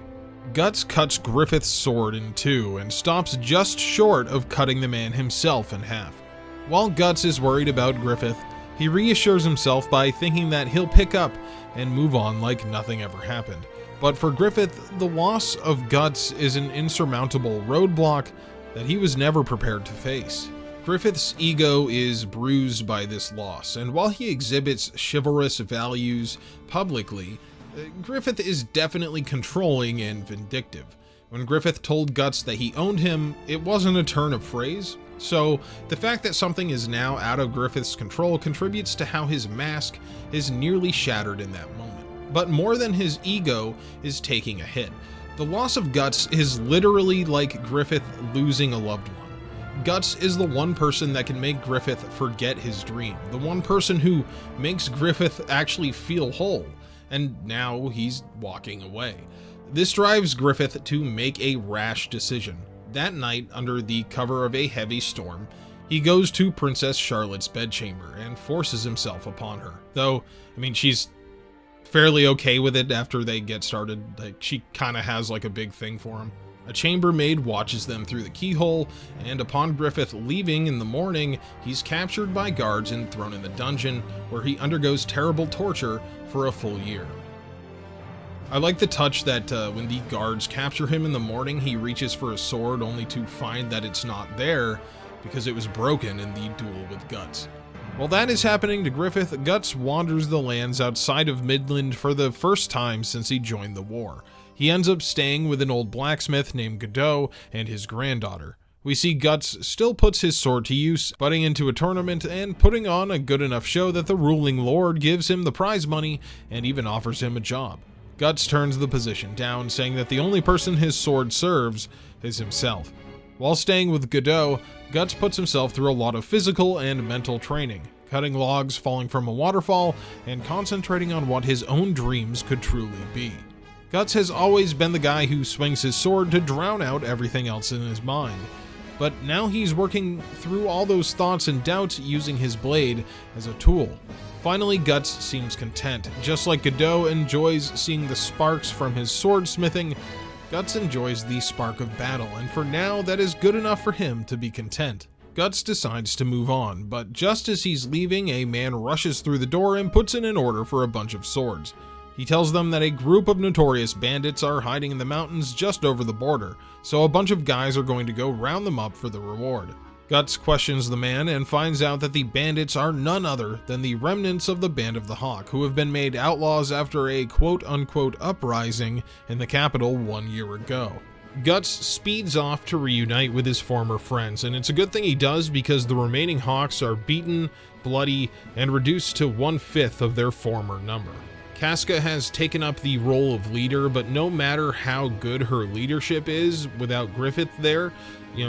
Guts cuts Griffith's sword in two and stops just short of cutting the man himself in half. While Guts is worried about Griffith, he reassures himself by thinking that he'll pick up and move on like nothing ever happened. But for Griffith, the loss of Guts is an insurmountable roadblock that he was never prepared to face. Griffith's ego is bruised by this loss, and while he exhibits chivalrous values publicly, Griffith is definitely controlling and vindictive. When Griffith told Guts that he owned him, it wasn't a turn of phrase, so the fact that something is now out of Griffith's control contributes to how his mask is nearly shattered in that moment. But more than his ego is taking a hit. The loss of Guts is literally like Griffith losing a loved one. Guts is the one person that can make Griffith forget his dream, the one person who makes Griffith actually feel whole, and now he's walking away. This drives Griffith to make a rash decision. That night, under the cover of a heavy storm, he goes to Princess Charlotte's bedchamber and forces himself upon her. Though, I mean, she's fairly okay with it after they get started. Like, she kind of has like a big thing for him. A chambermaid watches them through the keyhole, and upon Griffith leaving in the morning, he's captured by guards and thrown in the dungeon, where he undergoes terrible torture for a full year. I like the touch that when the guards capture him in the morning, he reaches for a sword only to find that it's not there because it was broken in the duel with Guts. While that is happening to Griffith, Guts wanders the lands outside of Midland for the first time since he joined the war. He ends up staying with an old blacksmith named Godot and his granddaughter. We see Guts still puts his sword to use, butting into a tournament and putting on a good enough show that the ruling lord gives him the prize money and even offers him a job. Guts turns the position down, saying that the only person his sword serves is himself. While staying with Godot, Guts puts himself through a lot of physical and mental training, cutting logs falling from a waterfall and concentrating on what his own dreams could truly be. Guts has always been the guy who swings his sword to drown out everything else in his mind, but now he's working through all those thoughts and doubts using his blade as a tool. Finally, Guts seems content. Just like Godot enjoys seeing the sparks from his swordsmithing, Guts enjoys the spark of battle, and for now, that is good enough for him to be content. Guts decides to move on, but just as he's leaving, a man rushes through the door and puts in an order for a bunch of swords. He tells them that a group of notorious bandits are hiding in the mountains just over the border, so a bunch of guys are going to go round them up for the reward. Guts questions the man and finds out that the bandits are none other than the remnants of the Band of the Hawk, who have been made outlaws after a quote-unquote uprising in the capital 1 year ago. Guts speeds off to reunite with his former friends, and it's a good thing he does because the remaining Hawks are beaten, bloody, and reduced to 1/5 of their former number. Casca has taken up the role of leader, but no matter how good her leadership is, without Griffith there,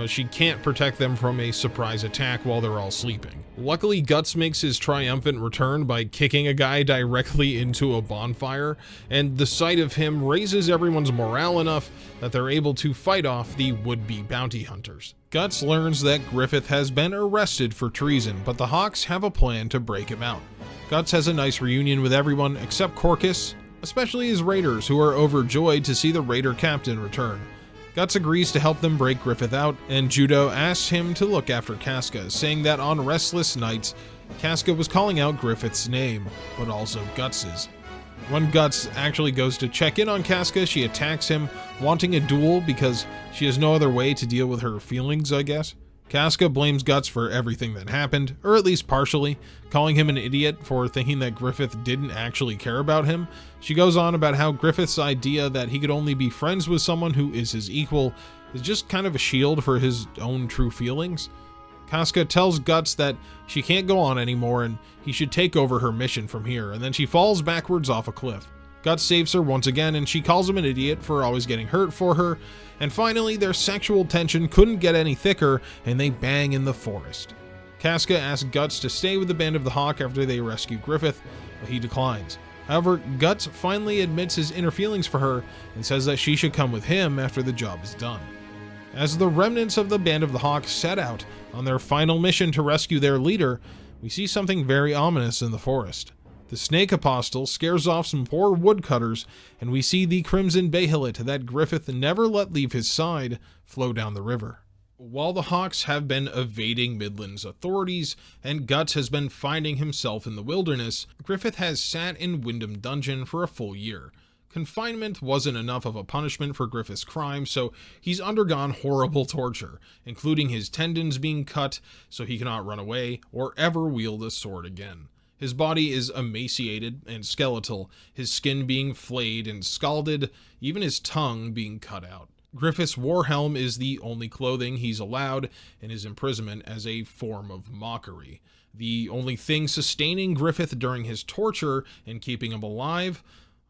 she can't protect them from a surprise attack while they're all sleeping. Luckily, Guts makes his triumphant return by kicking a guy directly into a bonfire, and the sight of him raises everyone's morale enough that they're able to fight off the would-be bounty hunters. Guts learns that Griffith has been arrested for treason, but the Hawks have a plan to break him out. Guts has a nice reunion with everyone except Corcus, especially his raiders, who are overjoyed to see the raider captain return. Guts agrees to help them break Griffith out, and Judo asks him to look after Casca, saying that on restless nights, Casca was calling out Griffith's name, but also Guts's. When Guts actually goes to check in on Casca, she attacks him, wanting a duel because she has no other way to deal with her feelings, I guess. Casca blames Guts for everything that happened, or at least partially, calling him an idiot for thinking that Griffith didn't actually care about him. She goes on about how Griffith's idea that he could only be friends with someone who is his equal is just kind of a shield for his own true feelings. Casca tells Guts that she can't go on anymore and he should take over her mission from here, and then she falls backwards off a cliff. Guts saves her once again, and she calls him an idiot for always getting hurt for her, and finally their sexual tension couldn't get any thicker, and they bang in the forest. Casca asks Guts to stay with the Band of the Hawk after they rescue Griffith, but he declines. However, Guts finally admits his inner feelings for her and says that she should come with him after the job is done. As the remnants of the Band of the Hawk set out on their final mission to rescue their leader, we see something very ominous in the forest. The Snake Apostle scares off some poor woodcutters, and we see the crimson Behelit that Griffith never let leave his side flow down the river. While the Hawks have been evading Midland's authorities, and Guts has been finding himself in the wilderness, Griffith has sat in Windham Dungeon for a full year. Confinement wasn't enough of a punishment for Griffith's crime, so he's undergone horrible torture, including his tendons being cut so he cannot run away or ever wield a sword again. His body is emaciated and skeletal, his skin being flayed and scalded, even his tongue being cut out. Griffith's war helm is the only clothing he's allowed in his imprisonment as a form of mockery. The only thing sustaining Griffith during his torture and keeping him alive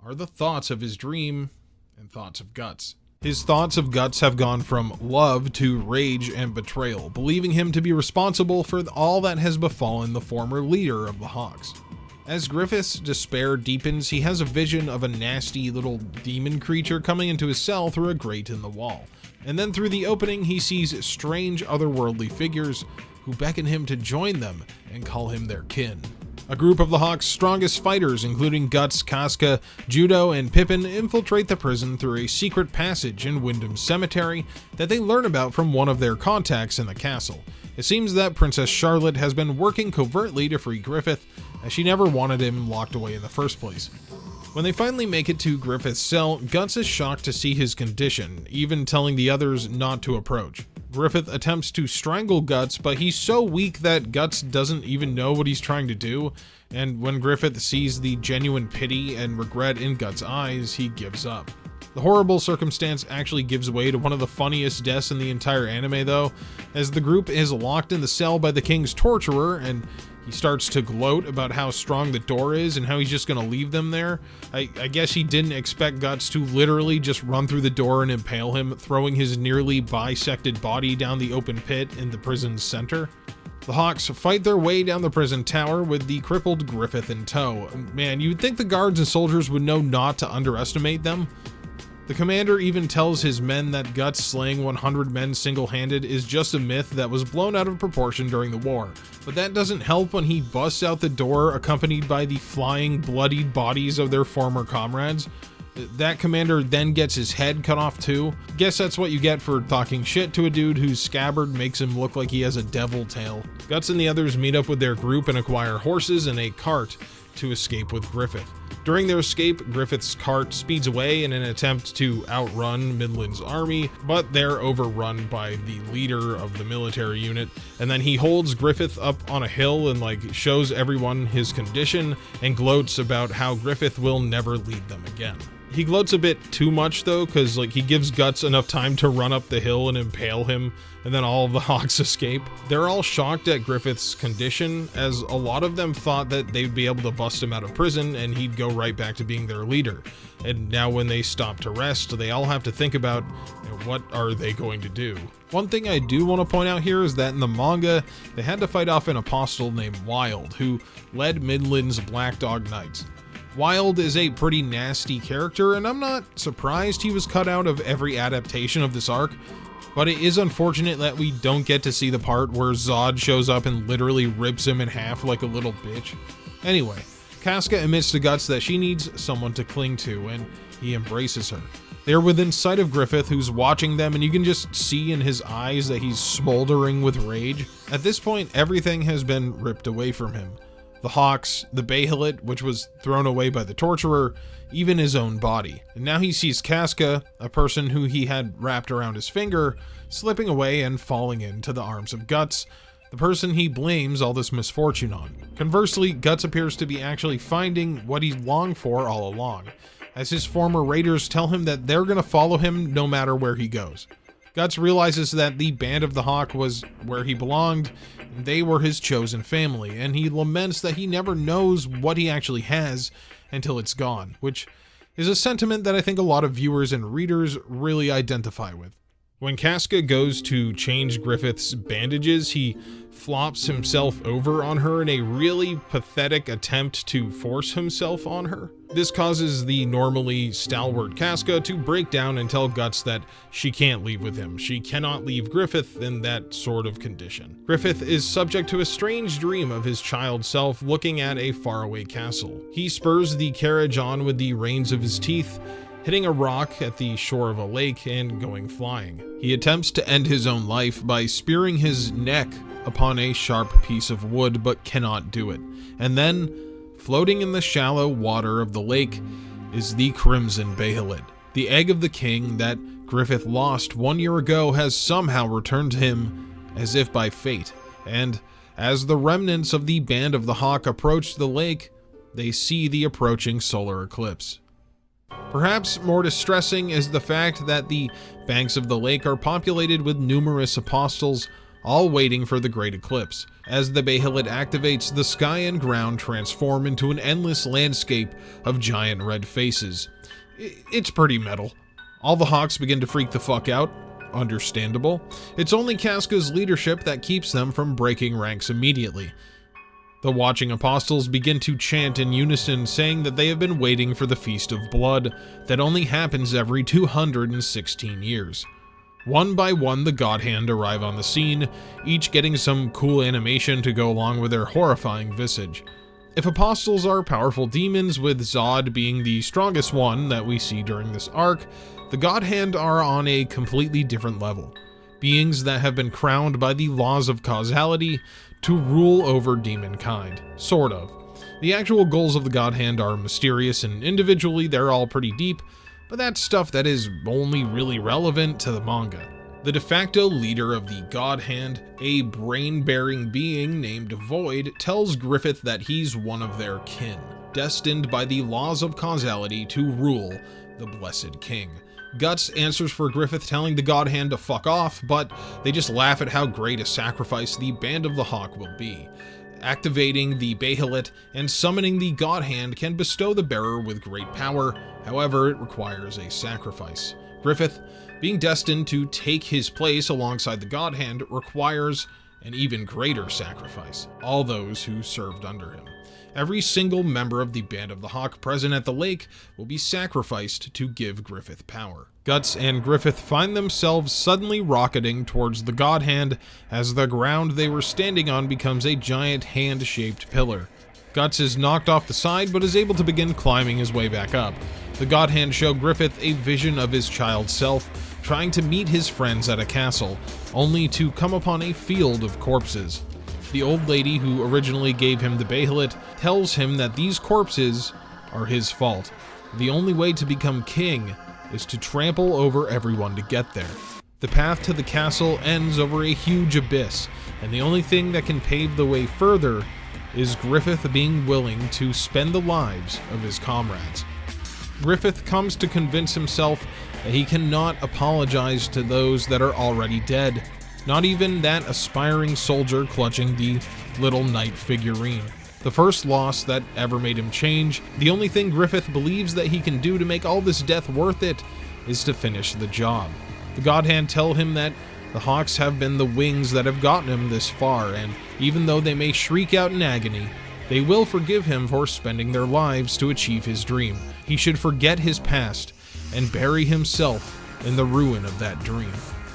are the thoughts of his dream and thoughts of Guts. His thoughts of Guts have gone from love to rage and betrayal, believing him to be responsible for all that has befallen the former leader of the Hawks. As Griffith's despair deepens, he has a vision of a nasty little demon creature coming into his cell through a grate in the wall. And then through the opening, he sees strange otherworldly figures who beckon him to join them and call him their kin. A group of the Hawks' strongest fighters, including Guts, Casca, Judo, and Pippin, infiltrate the prison through a secret passage in Windham's cemetery that they learn about from one of their contacts in the castle. It seems that Princess Charlotte has been working covertly to free Griffith, as she never wanted him locked away in the first place. When they finally make it to Griffith's cell, Guts is shocked to see his condition, even telling the others not to approach. Griffith attempts to strangle Guts, but he's so weak that Guts doesn't even know what he's trying to do, and when Griffith sees the genuine pity and regret in Guts' eyes, he gives up. The horrible circumstance actually gives way to one of the funniest deaths in the entire anime though, as the group is locked in the cell by the king's torturer, and he starts to gloat about how strong the door is and how he's just gonna leave them there. I guess he didn't expect Guts to literally just run through the door and impale him, throwing his nearly bisected body down the open pit in the prison's center. The Hawks fight their way down the prison tower with the crippled Griffith in tow. Man, you'd think the guards and soldiers would know not to underestimate them. The commander even tells his men that Guts slaying 100 men single-handed is just a myth that was blown out of proportion during the war. But that doesn't help when he busts out the door accompanied by the flying, bloodied bodies of their former comrades. That commander then gets his head cut off too. Guess that's what you get for talking shit to a dude whose scabbard makes him look like he has a devil tail. Guts and the others meet up with their group and acquire horses and a cart to escape with Griffith. During their escape, Griffith's cart speeds away in an attempt to outrun Midland's army, but they're overrun by the leader of the military unit, and then he holds Griffith up on a hill and shows everyone his condition and gloats about how Griffith will never lead them again. He gloats a bit too much though, because he gives Guts enough time to run up the hill and impale him, and then all of the Hawks escape. They're all shocked at Griffith's condition, as a lot of them thought that they'd be able to bust him out of prison and he'd go right back to being their leader. And now when they stop to rest, they all have to think about what are they going to do. One thing I do want to point out here is that in the manga, they had to fight off an apostle named Wild, who led Midland's Black Dog Knights. Wild is a pretty nasty character, and I'm not surprised he was cut out of every adaptation of this arc, but it is unfortunate that we don't get to see the part where Zod shows up and literally rips him in half like a little bitch. Anyway, Casca admits to Guts that she needs someone to cling to, and he embraces her. They're within sight of Griffith, who's watching them, and you can just see in his eyes that he's smoldering with rage. At this point, everything has been ripped away from him. The Hawks, the Behelit, which was thrown away by the torturer, even his own body. And now he sees Casca, a person who he had wrapped around his finger, slipping away and falling into the arms of Guts, the person he blames all this misfortune on. Conversely, Guts appears to be actually finding what he longed for all along, as his former raiders tell him that they're going to follow him no matter where he goes. Guts realizes that the Band of the Hawk was where he belonged, and they were his chosen family, and he laments that he never knows what he actually has until it's gone, which is a sentiment that I think a lot of viewers and readers really identify with. When Casca goes to change Griffith's bandages, he flops himself over on her in a really pathetic attempt to force himself on her. This causes the normally stalwart Casca to break down and tell Guts that she can't leave with him. She cannot leave Griffith in that sort of condition. Griffith is subject to a strange dream of his child self looking at a faraway castle. He spurs the carriage on with the reins of his teeth, hitting a rock at the shore of a lake and going flying. He attempts to end his own life by spearing his neck upon a sharp piece of wood, but cannot do it. And then, floating in the shallow water of the lake, is the Crimson Behelit. The egg of the king that Griffith lost 1 year ago has somehow returned to him as if by fate, and as the remnants of the Band of the Hawk approach the lake, they see the approaching solar eclipse. Perhaps more distressing is the fact that the banks of the lake are populated with numerous apostles, all waiting for the great eclipse. As the Behelit activates, the sky and ground transform into an endless landscape of giant red faces. It's pretty metal. All the Hawks begin to freak the fuck out. Understandable. It's only Casca's leadership that keeps them from breaking ranks immediately. The watching apostles begin to chant in unison, saying that they have been waiting for the Feast of Blood that only happens every 216 years. One by one, the God Hand arrive on the scene, each getting some cool animation to go along with their horrifying visage. If apostles are powerful demons, with Zod being the strongest one that we see during this arc, the God Hand are on a completely different level. Beings that have been crowned by the laws of causality to rule over demonkind, sort of. The actual goals of the God Hand are mysterious, and individually they're all pretty deep, but that's stuff that is only really relevant to the manga. The de facto leader of the God Hand, a brain-bearing being named Void, tells Griffith that he's one of their kin, destined by the laws of causality to rule the Blessed King. Guts answers for Griffith telling the God Hand to fuck off, but they just laugh at how great a sacrifice the Band of the Hawk will be. Activating the Behelit and summoning the God Hand can bestow the bearer with great power, however it requires a sacrifice. Griffith, being destined to take his place alongside the God Hand, requires an even greater sacrifice, all those who served under him. Every single member of the Band of the Hawk present at the lake will be sacrificed to give Griffith power. Guts and Griffith find themselves suddenly rocketing towards the God Hand as the ground they were standing on becomes a giant hand-shaped pillar. Guts is knocked off the side but is able to begin climbing his way back up. The God Hand show Griffith a vision of his child self trying to meet his friends at a castle, only to come upon a field of corpses. The old lady who originally gave him the Behelit tells him that these corpses are his fault. The only way to become king is to trample over everyone to get there. The path to the castle ends over a huge abyss, and the only thing that can pave the way further is Griffith being willing to spend the lives of his comrades. Griffith comes to convince himself that he cannot apologize to those that are already dead, not even that aspiring soldier clutching the little knight figurine. The first loss that ever made him change, the only thing Griffith believes that he can do to make all this death worth it is to finish the job. The God Hand tell him that the Hawks have been the wings that have gotten him this far, and even though they may shriek out in agony, they will forgive him for spending their lives to achieve his dream. He should forget his past and bury himself in the ruin of that dream.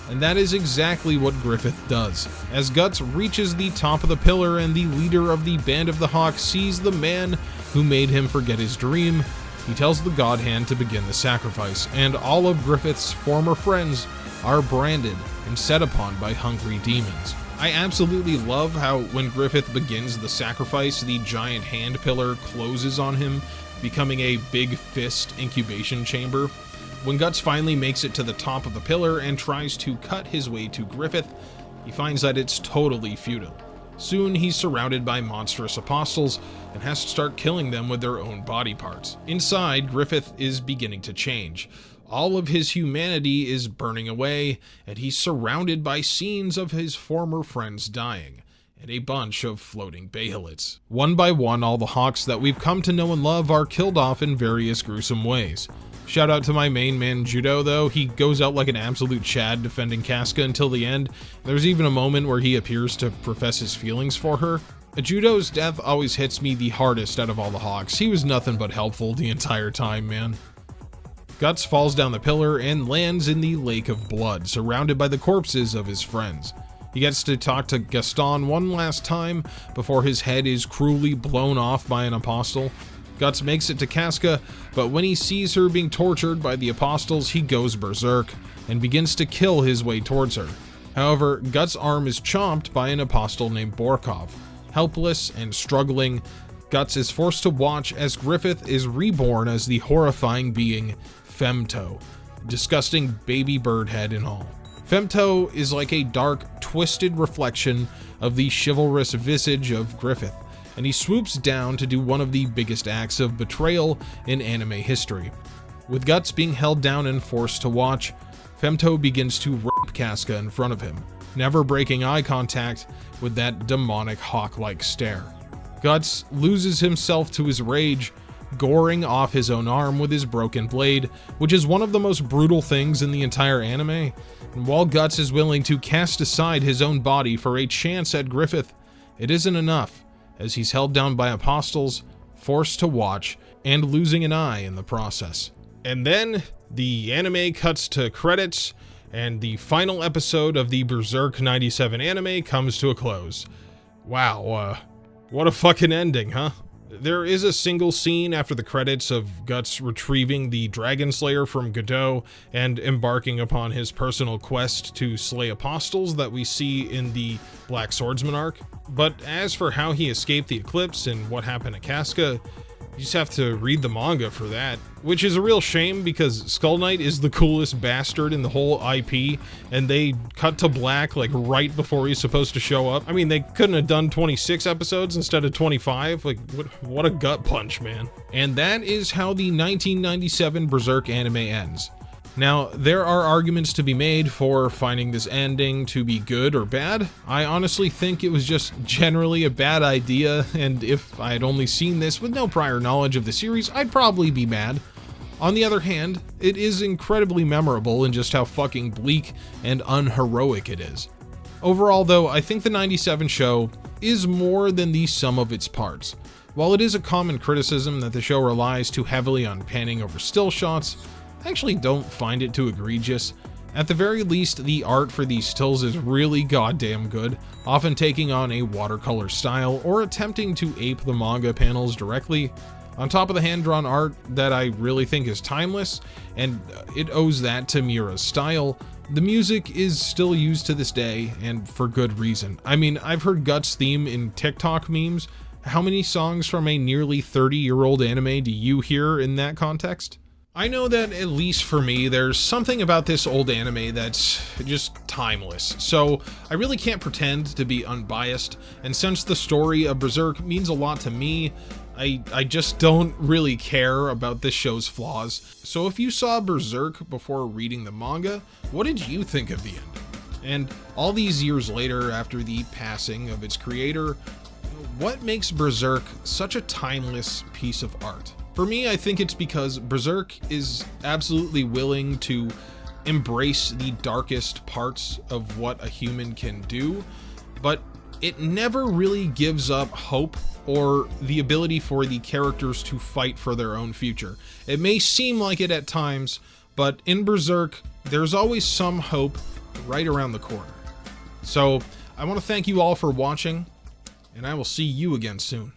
And that is exactly what Griffith does. As Guts reaches the top of the pillar and the leader of the Band of the Hawk sees the man who made him forget his dream, he tells the God Hand to begin the sacrifice, and all of Griffith's former friends are branded and set upon by hungry demons. I absolutely love how when Griffith begins the sacrifice, the giant hand pillar closes on him, becoming a big fist incubation chamber. When Guts finally makes it to the top of the pillar and tries to cut his way to Griffith, he finds that it's totally futile. Soon he's surrounded by monstrous apostles and has to start killing them with their own body parts. Inside, Griffith is beginning to change. All of his humanity is burning away, and he's surrounded by scenes of his former friends dying, and a bunch of floating Behelits. One by one, all the Hawks that we've come to know and love are killed off in various gruesome ways. Shout out to my main man Judo though, he goes out like an absolute Chad defending Casca until the end. There's even a moment where he appears to profess his feelings for her. Judo's death always hits me the hardest out of all the Hawks. He was nothing but helpful the entire time, man. Guts falls down the pillar and lands in the lake of blood, surrounded by the corpses of his friends. He gets to talk to Gaston one last time before his head is cruelly blown off by an apostle. Guts makes it to Casca, but when he sees her being tortured by the apostles, he goes berserk and begins to kill his way towards her. However, Guts' arm is chomped by an apostle named Borkov. Helpless and struggling, Guts is forced to watch as Griffith is reborn as the horrifying being Femto, disgusting baby bird head and all. Femto is like a dark, twisted reflection of the chivalrous visage of Griffith, and he swoops down to do one of the biggest acts of betrayal in anime history. With Guts being held down and forced to watch, Femto begins to rape Casca in front of him, never breaking eye contact with that demonic hawk-like stare. Guts loses himself to his rage, goring off his own arm with his broken blade, which is one of the most brutal things in the entire anime. And while Guts is willing to cast aside his own body for a chance at Griffith, it isn't enough, as he's held down by apostles, forced to watch, and losing an eye in the process. And then the anime cuts to credits, and the final episode of the Berserk 97 anime comes to a close. Wow, what a fucking ending, huh? There is a single scene after the credits of Guts retrieving the Dragon Slayer from Godot and embarking upon his personal quest to slay apostles that we see in the Black Swordsman arc. But as for how he escaped the eclipse and what happened to Casca, you just have to read the manga for that, which is a real shame because Skull Knight is the coolest bastard in the whole IP, and they cut to black like right before he's supposed to show up. I mean, they couldn't have done 26 episodes instead of 25. Like, what a gut punch, man. And that is how the 1997 Berserk anime ends. Now, there are arguments to be made for finding this ending to be good or bad. I honestly think it was just generally a bad idea, and if I had only seen this with no prior knowledge of the series, I'd probably be mad. On the other hand, it is incredibly memorable in just how fucking bleak and unheroic it is. Overall, though, I think the 97 show is more than the sum of its parts. While it is a common criticism that the show relies too heavily on panning over still shots, I actually don't find it too egregious. At the very least, the art for these stills is really goddamn good, often taking on a watercolor style or attempting to ape the manga panels directly. On top of the hand-drawn art that I really think is timeless, and it owes that to Miura's style, the music is still used to this day, and for good reason. I mean, I've heard Guts' theme in TikTok memes. How many songs from a nearly 30-year-old anime do you hear in that context? I know that, at least for me, there's something about this old anime that's just timeless, so I really can't pretend to be unbiased, and since the story of Berserk means a lot to me, I just don't really care about this show's flaws. So if you saw Berserk before reading the manga, what did you think of the end? And all these years later, after the passing of its creator, what makes Berserk such a timeless piece of art? For me, I think it's because Berserk is absolutely willing to embrace the darkest parts of what a human can do, but it never really gives up hope or the ability for the characters to fight for their own future. It may seem like it at times, but in Berserk, there's always some hope right around the corner. So, I want to thank you all for watching, and I will see you again soon.